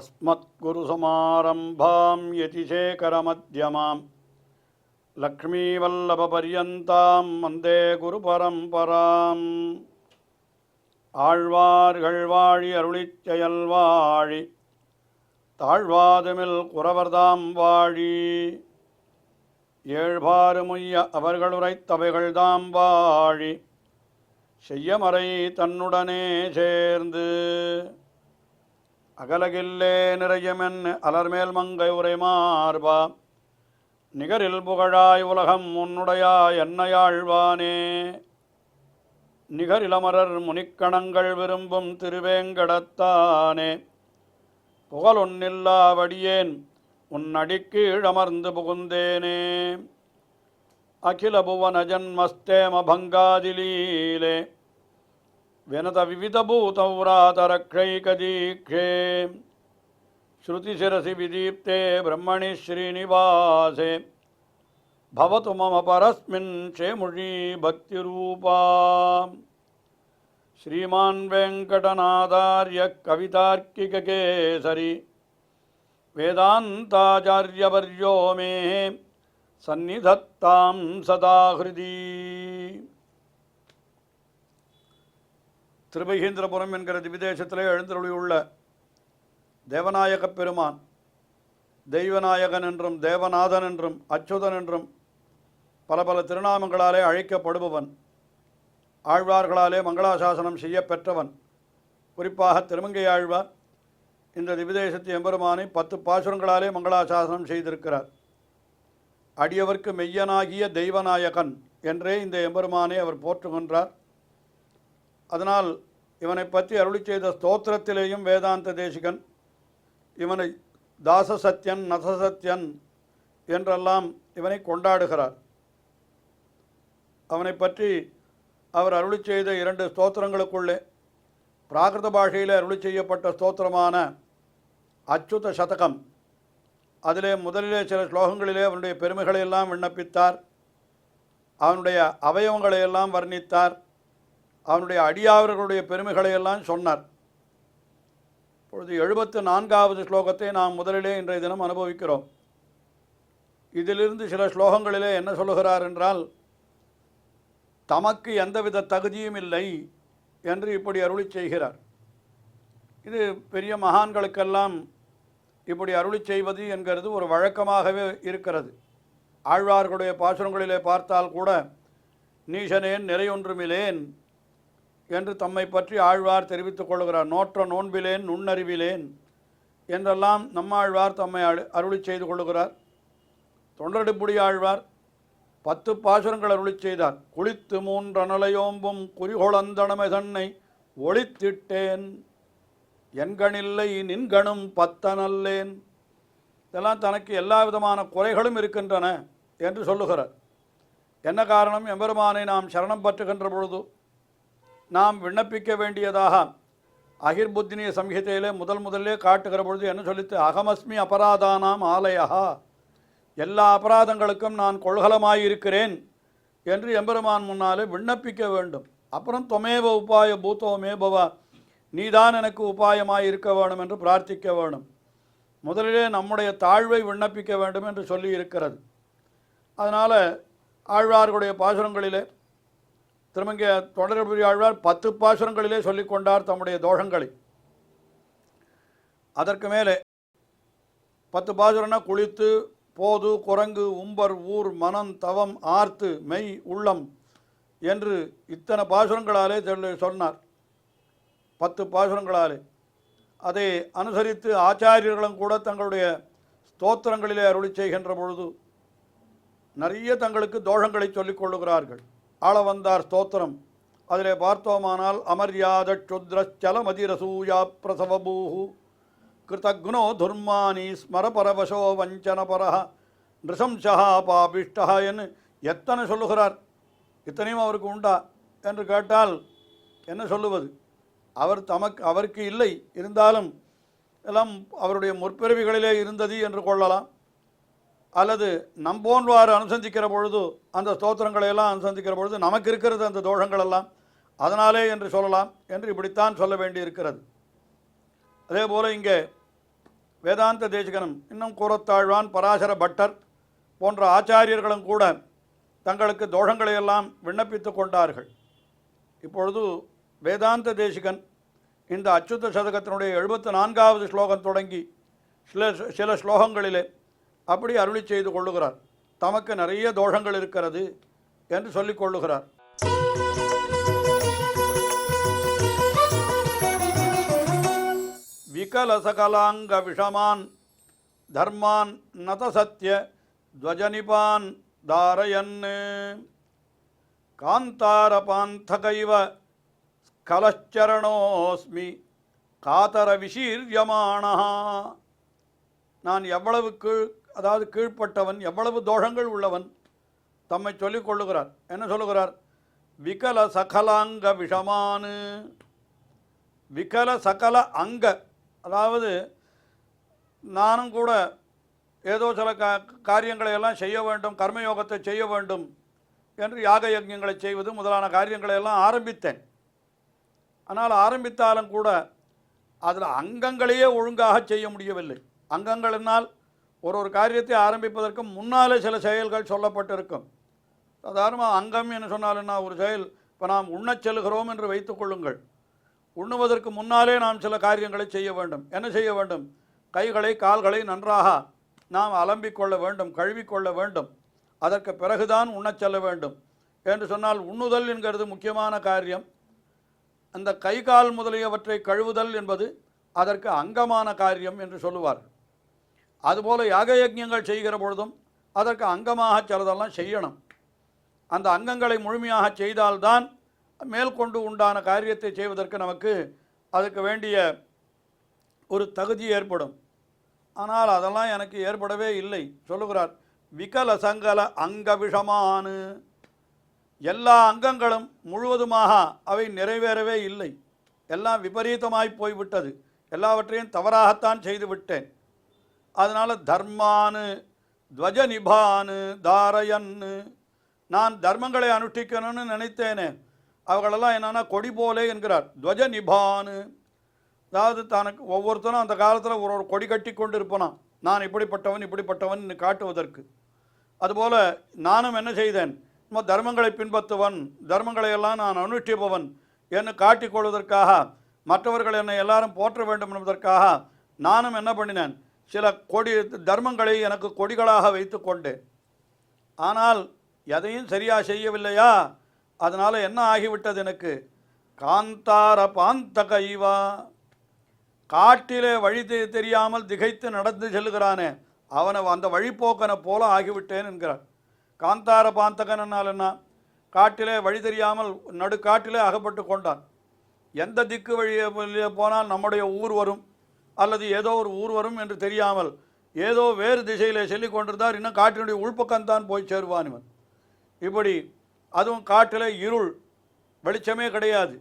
अस्मत्गुरुसमारम्भां यतिशेखरमध्यमां लक्ष्मीवल्लभपर्यन्तां वन्दे गुरुपरम्पराम् ஆழ்வார்கள் வாழி அருளிச் செயல் வாழி தாழ்வாதுமில் குறவர்தாம் வாழி ஏழ்பாறுமுய்ய அவர்கள் உரைத்தவைகள்தாம் வாழி செய்யமறை தன்னுடனே சேர்ந்து அகலகில்லே நிறையமென் அலர்மேல் மங்கை உரை மார்பா நிகரில் புகழாய் உலகம் உன்னுடையாய் என்னையாழ்வானே நிகரிலமரர் முனிக்கணங்கள் விரும்பும் திருவேங்கடத்தானே புகழொன்னில்லாவடியேன் உன் அடிக்கீழமர்ந்து புகுந்தேனே அகில புவன ஜன்மஸ்தேம பங்காதிலீலே வினத விவித பூதௌராதரக்ஷைகதீக்ஷே ஸ்ருதிசிரசி விதீப்தே பிரம்மணி ஸ்ரீனிவாசே भवतु मम परस्मिन् क्षेमुषी भक्तिरूपा श्रीमान् वेङ्कटनाथार्य कवितार्किककेसरी वेदान्ताचार्यवर्यो मे सन्निधत्तां सदा हृदि திருமகேந்திரபுரம் என்கிற திவிதேசத்திலே எழுந்தருளியுள்ள தேவநாயகப் பெருமான் தெய்வநாயகன் என்றும் தேவநாதன் என்றும் அச்சுதன் என்றும் பல பல திருநாமங்களாலே அழைக்கப்படுபவன், ஆழ்வார்களாலே மங்களாசாசனம் செய்ய பெற்றவன். குறிப்பாக திருமங்கை ஆழ்வார் இந்த திவிதேசத்து எம்பெருமானை 10 பாசுரங்களாலே மங்களாசாசனம் செய்திருக்கிறார். அடியவர்க்கு மெய்யனாகிய தெய்வநாயகன் என்றே இந்த எம்பெருமானை அவர் போற்றுகின்றார். அதனால் இவனை பற்றி அருளி செய்த ஸ்தோத்திரத்திலேயும் வேதாந்த தேசிகன் இவனை தாசசத்யன் நசசத்யன் என்றெல்லாம் இவனை கொண்டாடுகிறார். அவனை பற்றி அவர் அருளி செய்த 2 ஸ்தோத்திரங்களுக்குள்ளே பிராகிருத பாஷையில் அருளி செய்யப்பட்ட ஸ்தோத்திரமான அச்சுத சதகம், அதிலே முதலிலே சில ஸ்லோகங்களிலே அவனுடைய பெருமைகளையெல்லாம் விண்ணப்பித்தார், அவனுடைய அவயவங்களையெல்லாம் வர்ணித்தார், அவனுடைய அடியாவர்களுடைய பெருமைகளையெல்லாம் சொன்னார். இப்பொழுது 74வது ஸ்லோகத்தை நாம் முதலிலே இன்றைய தினம் அனுபவிக்கிறோம். இதிலிருந்து சில ஸ்லோகங்களிலே என்ன சொல்லுகிறார் என்றால், தமக்கு எந்தவித தகுதியும் இல்லை என்று இப்படி அருளி செய்கிறார். இது பெரிய மகான்களுக்கெல்லாம் இப்படி அருளி செய்வது என்கிறது ஒரு வழக்கமாகவே இருக்கிறது. ஆழ்வார்களுடைய பாசுரங்களிலே பார்த்தால் கூட நீசனேன் நிறையொன்றுமிலேன் என்று தம்மை பற்றி ஆழ்வார் தெரிவித்துக் கொள்கிறார். நோற்ற நோன்பிலேன் நுண்ணறிவிலேன் என்றெல்லாம் நம்மாழ்வார் தம்மை அருளி செய்து கொள்ளுகிறார். தொண்டரடிப்புடி ஆழ்வார் 10 பாசுரங்கள் அருளி செய்தார். குளித்து 3 அனலையோம்பும் குறிகொளந்தனமை தன்னை ஒளித்திட்டேன், என்கணில்லை நின்கணும் 10 நல்லேன். இதெல்லாம் தனக்கு எல்லா விதமான குறைகளும் இருக்கின்றன என்று சொல்லுகிறார். என்ன காரணம்? எம்பெருமானை நாம் சரணம் பற்றுகின்ற பொழுது நாம் விண்ணப்பிக்க வேண்டியதாக அகிர்புத்தினிய சம்ஹிதையிலே முதல்லே காட்டுகிற பொழுது என்ன சொல்லித்து, அகமஸ்மி அபராதானாம் ஆலயா, எல்லா அபராதங்களுக்கும் நான் கொள்கலமாயிருக்கிறேன் என்று எம்பெருமான் முன்னாலே விண்ணப்பிக்க வேண்டும். அப்புறம் தொமேவ உபாய பூத்தோமே பவ, நீதான் எனக்கு உபாயமாய் இருக்க வேண்டும் என்று பிரார்த்திக்க வேண்டும். முதலிலே நம்முடைய தாழ்வை விண்ணப்பிக்க வேண்டும் என்று சொல்லி இருக்கிறது. அதனால் ஆழ்வார்களுடைய பாசுரங்களிலே திருமங்க தொடர்புரிய ஆழ்வார் 10 பாசுரங்களிலே சொல்லிக்கொண்டார் தம்முடைய தோஷங்களை. அதற்கு மேலே 10 பாசுரம்னா குளித்து போது குரங்கு உம்பர் ஊர் மனம் தவம் ஆர்த்து மெய் உள்ளம் என்று இத்தனை பாசுரங்களாலே சொன்னார். 10 பாசுரங்களாலே அதை அனுசரித்து ஆச்சாரியர்களும் கூட தங்களுடைய ஸ்தோத்திரங்களிலே அருளி செய்கின்ற பொழுது நிறைய தங்களுக்கு தோஷங்களை சொல்லிக் கொள்ளுகிறார்கள். ஆள வந்தார் ஸ்தோத்திரம் அதிலே பார்த்தோமானால், அமர்யாத க்ஷுத்ரச்சல மதிரசூயா பிரசவபூஹு கிருதக்னோ துர்மானி ஸ்மர பரவசோ வஞ்சனபரஹ நிருசம்சா பாபிஷ்டா என்று எத்தனை சொல்லுகிறார். இத்தனையும் அவருக்கு உண்டா என்று கேட்டால் என்ன சொல்லுவது? அவருக்கு இல்லை, இருந்தாலும் எல்லாம் அவருடைய முற்பிறவிகளிலே இருந்தது என்று கொள்ளலாம். அல்லது நம்போன்வாறு அனுசந்திக்கிற பொழுது அந்த ஸ்தோத்திரங்களையெல்லாம் அனுசந்திக்கிற பொழுது நமக்கு இருக்கிறது அந்த தோஷங்களெல்லாம், அதனாலே என்று சொல்லலாம் என்று இப்படித்தான் சொல்ல வேண்டி இருக்கிறது. அதே போல் இங்கே வேதாந்த தேசிகனும் இன்னும் கூறத்தாழ்வான் பராசர பட்டர் போன்ற ஆச்சாரியர்களும் கூட தங்களுக்கு தோஷங்களை எல்லாம் விண்ணப்பித்து கொண்டார்கள். இப்பொழுது வேதாந்த தேசிகன் இந்த அச்சுத சதகத்தினுடைய 74வது ஸ்லோகம் தொடங்கி சில ஸ்லோகங்களிலே அப்படி அருளி செய்து கொள்ளுகிறார். தமக்கு நிறைய தோஷங்கள் இருக்கிறது என்று சொல்லிக் கொள்ளுகிறார். விகலசகலாங்க விஷமான் தர்மான் நதசத்ய துவஜனிபான் தாரயன் காந்தாரபாந்தகைவ கலச்சரணோஸ்மி காதர விஷீரியமானா. நான் எவ்வளவு கீழ்ப்பட்டவன், எவ்வளவு தோஷங்கள் உள்ளவன் தம்மை சொல்லிக் கொள்ளுகிறார். என்ன சொல்லுகிறார்? விகல சகலாங்க விஷமானு. விகல சகல அங்க, அதாவது நானும் கூட ஏதோ சில காரியங்களை எல்லாம் செய்ய வேண்டும், கர்மயோகத்தை செய்ய வேண்டும் என்று யாக யஜ்ஞங்களை செய்வது முதலான காரியங்களை எல்லாம் ஆரம்பித்தேன். ஆனால் ஆரம்பித்தாலும் கூட அதில் அங்கங்களையே ஒழுங்காக செய்ய முடியவில்லை. அங்கங்கள் என்னால் ஒரு காரியத்தை ஆரம்பிப்பதற்கு முன்னாலே சில செயல்கள் சொல்லப்பட்டிருக்கும். சாதாரணமாக அங்கம் என்று சொன்னால் என்ன, ஒரு செயல், இப்போ நாம் உண்ணச் செல்கிறோம் என்று வைத்துக்கொள்ளுங்கள். உண்ணுவதற்கு முன்னாலே நாம் சில காரியங்களை செய்ய வேண்டும். என்ன செய்ய வேண்டும்? கைகளை கால்களை நன்றாக நாம் அலம்பிக்கொள்ள வேண்டும், கழுவிக்கொள்ள வேண்டும். அதற்கு பிறகுதான் உண்ணச் செல்ல வேண்டும் என்று சொன்னால் உண்ணுதல் என்கிறது முக்கியமான காரியம். அந்த கை கால் முதலியவற்றை கழுவுதல் என்பது அதற்கு அங்கமான காரியம் என்று சொல்லுவார்கள். அதுபோல் யாக யஜ்ஞங்கள் செய்கிற பொழுதும் அதற்கு அங்கமாக சிலதெல்லாம் செய்யணும். அந்த அங்கங்களை முழுமையாக செய்தால்தான் மேற்கொண்டு உண்டான காரியத்தை செய்வதற்கு நமக்கு அதுக்கு வேண்டிய ஒரு தகுதி ஏற்படும். ஆனால் அதெல்லாம் எனக்கு ஏற்படவே இல்லை. சொல்லுகிறார், விகல சங்கல அங்க விஷமானு. எல்லா அங்கங்களும் முழுவதுமாக அவை நிறைவேறவே இல்லை. எல்லாம் விபரீதமாய் போய்விட்டது. எல்லாவற்றையும் தவறாகத்தான் செய்து விட்டேன். அதனால் தர்மானு துவஜநிபானு தாரயன்னு. நான் தர்மங்களை அனுஷ்டிக்கணும்னு நினைத்தேனே, அவர்களெல்லாம் என்னன்னா கொடி போலே என்கிறார். துவஜநிபானு, அதாவது தனக்கு ஒவ்வொருத்தரும் அந்த காலத்தில் ஒரு கொடி கட்டி கொண்டு இருப்பனான், நான் இப்படிப்பட்டவன் காட்டுவதற்கு. அதுபோல் நானும் என்ன செய்தேன், தர்மங்களை பின்பற்றுவன், தர்மங்களை எல்லாம் நான் அனுஷ்டிப்பவன் என்று காட்டிக்கொள்வதற்காக, மற்றவர்கள் என்னை எல்லாரும் போற்ற வேண்டும் என்பதற்காக நானும் என்ன பண்ணினேன், சில தர்மங்களை எனக்கு கொடிகளாக வைத்து கொண்டேன். ஆனால் எதையும் சரியாக செய்யவில்லையா, அதனால் என்ன ஆகிவிட்டது எனக்கு, காந்தார பாந்தகைவா, காட்டிலே வழி தெரியாமல் திகைத்து நடந்து செல்லுகிறானே அவனை அந்த வழிப்போக்கனை போல ஆகிவிட்டேன் என்கிறார். காந்தார பாந்தகன் என்னால் என்ன, காட்டிலே வழி தெரியாமல் நடுக்காட்டிலே அகப்பட்டு கொண்டான். எந்த திக்கு வழியே போனால் நம்முடைய ஊர் வரும் அல்லது ஏதோ ஒரு ஊர் வரும் என்று தெரியாமல் ஏதோ வேறு திசையிலே சொல்லி கொண்டிருந்தார். இன்னும் காட்டினுடைய உள்பக்கம்தான் போய் சேருவான் இவன். இப்படி அதுவும் காட்டில் இருள், வெளிச்சமே கிடையாது,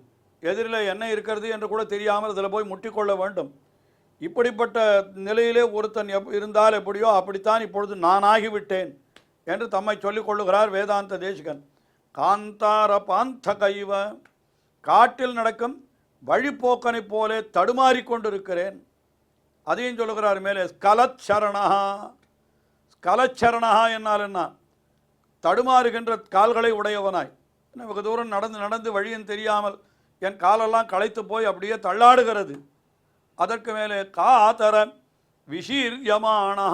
எதிரில் என்ன இருக்கிறது என்று கூட தெரியாமல் அதில் போய் முட்டிக்கொள்ள வேண்டும். இப்படிப்பட்ட நிலையிலே ஒருத்தன் இருந்தால் எப்படியோ அப்படித்தான் இப்பொழுது நான் ஆகிவிட்டேன் என்று தம்மை சொல்லிக் கொள்ளுகிறார் வேதாந்த தேசிகன். காந்தார பாந்தகைவ, காட்டில் நடக்கும் வழிப்போக்கனை போலே தடுமாறிக்கொண்டிருக்கிறேன். அதையும் சொல்லுகிறார் மேலே. ஸ்கலச்சரணா, ஸ்கலச்சரணா என்னால் என்ன, தடுமாறுகின்ற கால்களை உடையவனாய். வெகு தூரம் நடந்து வழியும் தெரியாமல் என் காலெல்லாம் களைத்து போய் அப்படியே தள்ளாடுகிறது. அதற்கு மேலே காதர விஷீரியமானா,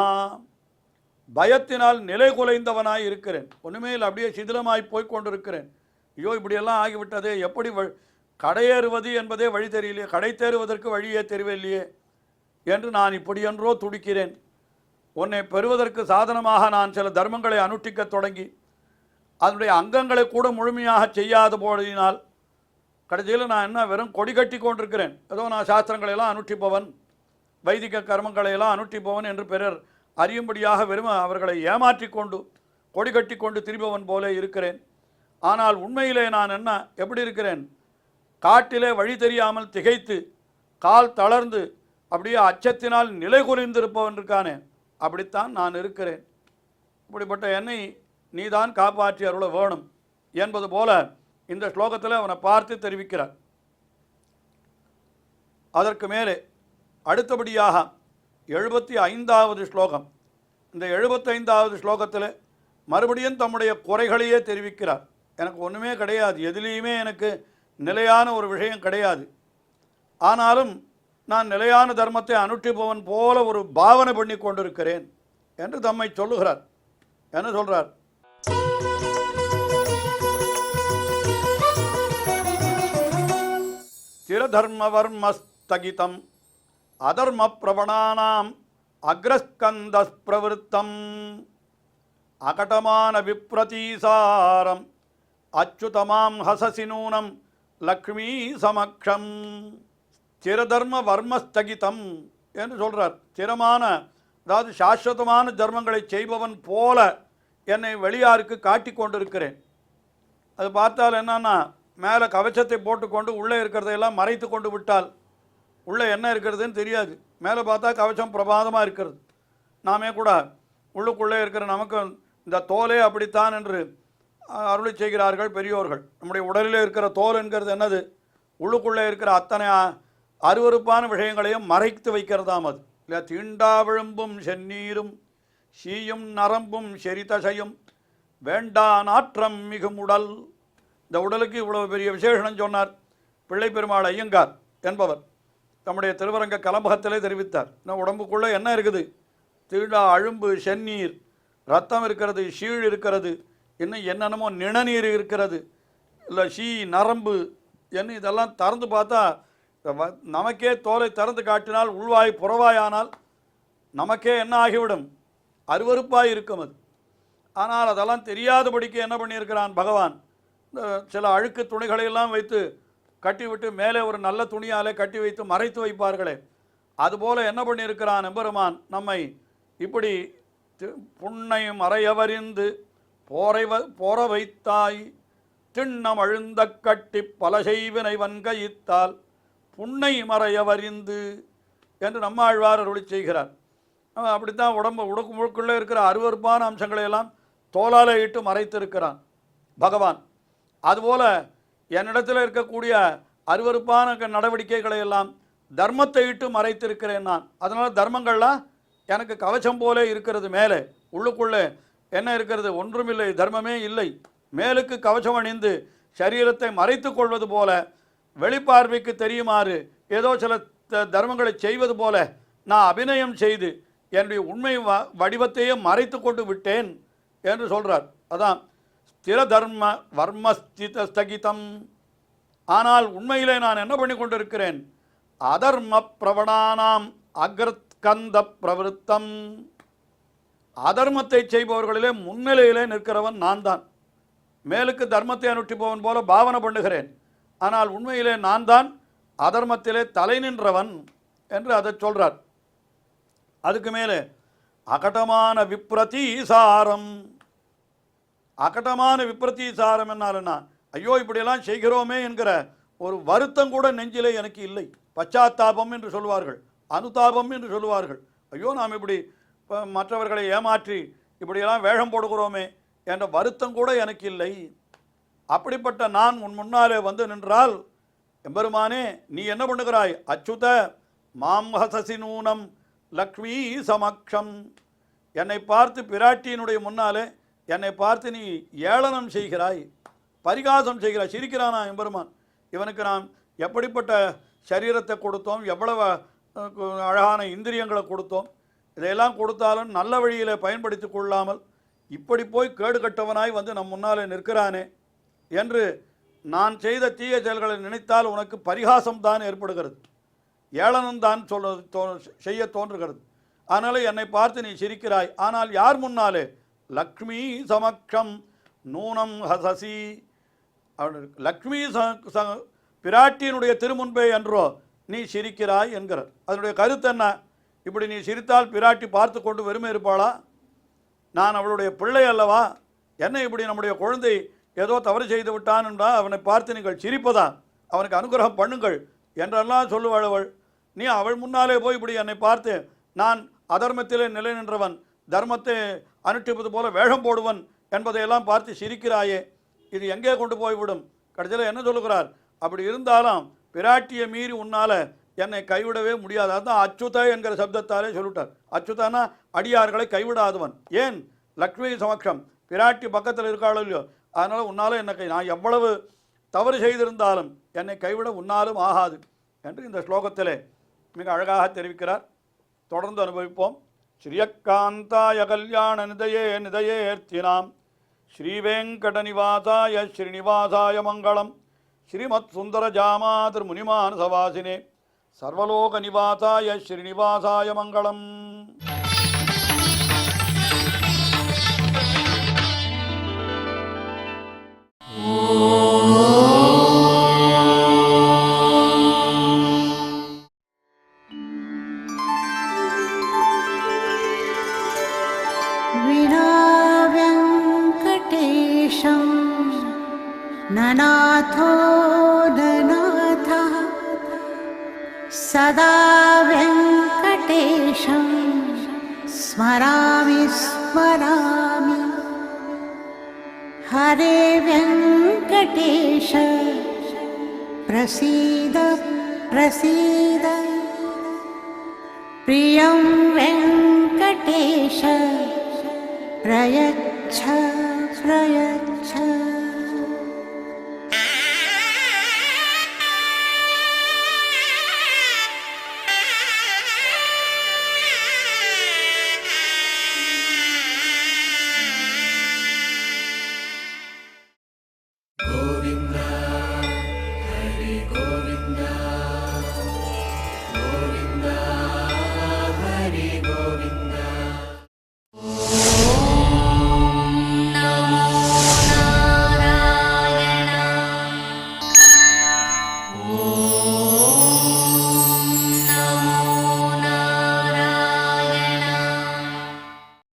பயத்தினால் நிலை குலைந்தவனாய் இருக்கிறேன். ஒன்றுமே இல்லை, அப்படியே சிதிலமாய் போய்கொண்டிருக்கிறேன். ஐயோ இப்படியெல்லாம் ஆகிவிட்டதே, எப்படி கடையேறுவது என்பதே வழி தெரியலையே, கடை தேறுவதற்கு வழியே தெரியவில்லையே என்று நான் இப்படியென்றோ துடிக்கிறேன். உன்னை பெறுவதற்கு சாதனமாக நான் சில தர்மங்களை அனுஷ்டிக்க தொடங்கி அதனுடைய அங்கங்களை கூட முழுமையாக செய்யாத போதினால் கடைசியில் நான் என்ன வெறும் கொடி கட்டி கொண்டிருக்கிறேன். ஏதோ நான் சாஸ்திரங்களையெல்லாம் அனுஷ்டிப்பவன், வைதிக கர்மங்களையெல்லாம் அனுஷ்டிப்பவன் என்று பிறர் அறியும்படியாக வெறும் அவர்களை ஏமாற்றி கொண்டு கொடி கட்டி கொண்டு திரிபவன் போல இருக்கிறேன். ஆனால் உண்மையிலே நான் என்ன எப்படி இருக்கிறேன், காட்டிலே வழி தெரியாமல் திகைத்து கால் தளர்ந்து அப்படியே அச்சத்தினால் நிலை குறிந்திருப்பவன் இருக்கானே, அப்படித்தான் நான் இருக்கிறேன். இப்படிப்பட்ட என்னை நீதான் காப்பாற்றி அருள வேணும் என்பது போல இந்த ஸ்லோகத்தில் அவனை பார்த்து தெரிவிக்கிறார். அதற்கு மேலே அடுத்தபடியாக 75வது ஸ்லோகம். இந்த 75வது ஸ்லோகத்தில் மறுபடியும் தம்முடைய குறைகளையே தெரிவிக்கிறார். எனக்கு ஒன்றுமே கிடையாது, எதுலேயுமே எனக்கு நிலையான ஒரு விஷயம் கிடையாது, ஆனாலும் நான் நிலையான தர்மத்தை அனுஷ்டிப்பவன் போல ஒரு பாவனை பண்ணி கொண்டிருக்கிறேன் என்று தம்மை சொல்லுகிறார். என்ன சொல்கிறார்? ஸ்திரதர்மவர்மஸ்தகிதம் அதர்ம பிரவணானாம் அக்ரஸ்கந்த பிரவருத்தம் அகடமான விப்ரதீசாரம் அச்சுதமாம் ஹசசி நூனம் லக்ஷ்மீ சமக்ஷம். ஸ்திரதர்ம வர்மஸ்தகிதம் என்று சொல்கிறார். ஸ்திரமான, அதாவது சாஸ்வதமான தர்மங்களை செய்பவன் போல என்னை வெளியாருக்கு காட்டி கொண்டிருக்கிறேன். அது பார்த்தால் என்னன்னா, மேலே கவச்சத்தை போட்டுக்கொண்டு உள்ளே இருக்கிறதையெல்லாம் மறைத்து கொண்டு விட்டால் உள்ளே என்ன இருக்கிறதுன்னு தெரியாது. மேலே பார்த்தா கவச்சம் பிரபாதமாக இருக்கிறது. நாமே கூட உள்ளுக்குள்ளே இருக்கிற நமக்கு இந்த தோலே அப்படித்தான் என்று அருளி செய்கிறார்கள் பெரியோர்கள். நம்முடைய உடலில் இருக்கிற தோல் என்கிறது என்னது? உள்ளுக்குள்ளே இருக்கிற அத்தனை அருவருப்பான விஷயங்களையும் மறைத்து வைக்கிறதாம் அது. இல்லை, தீண்டா விழும்பும் செந்நீரும் சீயும் நரம்பும் செரிதசையும் வேண்டா நாற்றம் மிகும் உடல். இந்த உடலுக்கு இவ்வளவு பெரிய விசேஷனம் சொன்னார் பிள்ளை பெருமாள் ஐயங்கார் என்பவர் தம்முடைய திருவரங்க கலம்பகத்திலே தெரிவித்தார். இந்த உடம்புக்குள்ளே என்ன இருக்குது? தீண்டா அழும்பு, செந்நீர், ரத்தம் இருக்கிறது, சீழ் இருக்கிறது, இன்னும் என்னென்னமோ நிணநீர் இருக்கிறது, இல்லை சீ நரம்பு என்ன, இதெல்லாம் திறந்து பார்த்தா நமக்கே தோலை திறந்து காட்டினால் உள்வாய் புறவாயானால் நமக்கே என்ன ஆகிவிடும்? அருவருப்பாய் இருக்கும் அது. ஆனால் அதெல்லாம் தெரியாதபடிக்கு என்ன பண்ணியிருக்கிறான் பகவான்? இந்த சில அழுக்கு துணிகளையெல்லாம் வைத்து கட்டிவிட்டு மேலே ஒரு நல்ல துணியாலே கட்டி வைத்து மறைத்து வைப்பார்களே, அதுபோல என்ன பண்ணியிருக்கிறான் எம்பெருமான்? நம்மை இப்படி புன்னை மறையவறிந்து போற வைத்தாய் திண்ணம் அழுந்த கட்டி பல செய்வினை வன்கையித்தால் புன்னை மறையவறிந்து என்று நம்மாழ்வார் அருளி செய்கிறார். அப்படித்தான் உடம்புக்குள்ளே இருக்கிற அருவருப்பான அம்சங்களையெல்லாம் தோலாலே இட்டு மறைத்திருக்கிறான் பகவான். அதுபோல என்னிடத்தில் இருக்கக்கூடிய அருவருப்பான நடவடிக்கைகளை எல்லாம் தர்மத்தை இட்டு மறைத்திருக்கிறேன் நான். அதனால் தர்மங்கள்லாம் எனக்கு கவச்சம் போலே இருக்கிறது. மேலே உள்ளுக்குள்ளே என்ன இருக்கிறது? ஒன்றுமில்லை, தர்மமே இல்லை. மேலுக்கு கவச்சம் அணிந்து சரீரத்தை மறைத்து கொள்வது போல, வெளிப்பார்வைக்கு தெரியுமாறு ஏதோ சில தர்மங்களை செய்வது போல நான் அபிநயம் செய்து என்னுடைய உண்மை வடிவத்தையே மறைத்து கொண்டு விட்டேன் என்று சொல்கிறார். அதான் ஸ்திர தர்ம வர்மஸ்திதஸ்தகிதம். ஆனால் உண்மையிலே நான் என்ன பண்ணி கொண்டிருக்கிறேன்? அதர்ம பிரவணானாம் அக்ரஸ்கந்த பிரவருத்தம். அதர்மத்தை செய்பவர்களிலே முன்னிலையிலே நிற்கிறவன் நான் தான். மேலுக்கு தர்மத்தை அனுஷ்டிப்பவன் போல பாவனை பண்ணுகிறேன், ஆனால் உண்மையிலே நான் தான் அதர்மத்திலே தலை நின்றவன் என்று அதை சொல்கிறார். அதுக்கு மேலே அகட்டமான விப்ரதீசாரம். அகட்டமான விப்ரதீசாரம் என்னால்னா, ஐயோ இப்படியெல்லாம் செய்கிறோமே என்கிற ஒரு வருத்தம் கூட நெஞ்சிலே எனக்கு இல்லை. பச்சாத்தாபம் என்று சொல்லுவார்கள், அனுதாபம் என்று சொல்லுவார்கள். ஐயோ நாம் இப்படி மற்றவர்களை ஏமாற்றி இப்படியெல்லாம் வேஷம் போடுகிறோமே என்ற வருத்தம் கூட எனக்கு இல்லை. அப்படிப்பட்ட நான் உன் முன்னாலே வந்து நின்றால் எம்பெருமானே நீ என்ன பண்ணுகிறாய்? அச்சுத மாம் ஹசசி நூனம் லக்ஷ்மீ சமக்ஷம். என்னை பார்த்து பிராட்டியினுடைய முன்னாலே என்னை பார்த்து நீ ஏளனம் செய்கிறாய், பரிகாசம் செய்கிறாய். சிரிக்கிறானா எம்பெருமான்? இவனுக்கு நாம் எப்படிப்பட்ட சரீரத்தை கொடுத்தோம், எவ்வளவு அழகான இந்திரியங்களை கொடுத்தோம், இதையெல்லாம் கொடுத்தாலும் நல்ல வழியில் பயன்படுத்தி கொள்ளாமல் இப்படி போய் கேடு கட்டவனாய் வந்து நம் முன்னாலே நிற்கிறானே என்று நான் செய்த தீய செயல்களை நினைத்தால் உனக்கு பரிகாசம் தான் ஏற்படுகிறது, ஏளனம் தான் செய்ய தோன்றுகிறது. அதனால் என்னை பார்த்து நீ சிரிக்கிறாய். ஆனால் யார் முன்னாலே? லக்ஷ்மி சமக்ஷம் நூனம் ஹசசி. லக்ஷ்மி பிராட்டியினுடைய திருமுன்பே என்றோ நீ சிரிக்கிறாய் என்கிறார். அதனுடைய கருத்து என்ன? இப்படி நீ சிரித்தால் பிராட்டி பார்த்து கொண்டு வெறுமை இருப்பாளா? நான் அவளுடைய பிள்ளை அல்லவா? என்ன இப்படி நம்முடைய குழந்தை ஏதோ தவறு செய்து விட்டான் என்றால் அவனை பார்த்து நீங்கள் சிரிப்பதா? அவனுக்கு அனுகிரகம் பண்ணுங்கள் என்றெல்லாம் சொல்லுவாள். நீ அவள் முன்னாலே போய் இப்படி என்னை பார்த்து நான் அதர்மத்திலே நிலை நின்றவன், தர்மத்தை அனுஷ்டிப்பது போல வேஷம் போடுவன் என்பதையெல்லாம் பார்த்து சிரிக்கிறாயே, இது எங்கே கொண்டு போய்விடும்? கடைசியில் என்ன சொல்லுகிறார்? அப்படி இருந்தாலும் பிராட்டியை மீறி உன்னால் என்னை கைவிடவே முடியாது. அதுதான் அச்சுத என்கிற சப்தத்தாலே சொல்லிட்டார். அச்சுதனா அடியார்களை கைவிடாதவன். ஏன்? லக்ஷ்மி சமக்ஷம், பிராட்டி பக்கத்தில் இருக்காளோ இல்லையோ, அதனால் உன்னால் என்னை நான் எவ்வளவு தவறு செய்திருந்தாலும் என்னை கைவிட உன்னாலும் ஆகாது என்று இந்த ஸ்லோகத்திலே மிக அழகாக தெரிவிக்கிறார். தொடர்ந்து அனுபவிப்போம். ஸ்ரீயக்காந்தாய கல்யாண நிதயே நிதயேர்த்தினாம் ஸ்ரீவேங்கடநிவாசாய ஸ்ரீனிவாசாய மங்களம். ஸ்ரீமத் சுந்தர ஜாமாதிர் முனிமானசவாசினே சர்வலோக நிவாசாய ஸ்ரீனிவாசாய மங்களம். ननाथो ननाथः सदा वेङ्कटेशं स्मरामि स्मरामि. हरे वेङ्कटेश प्रसीद प्रसीद. प्रियं वेङ्कटेश प्रयच्छ प्रयच्छ.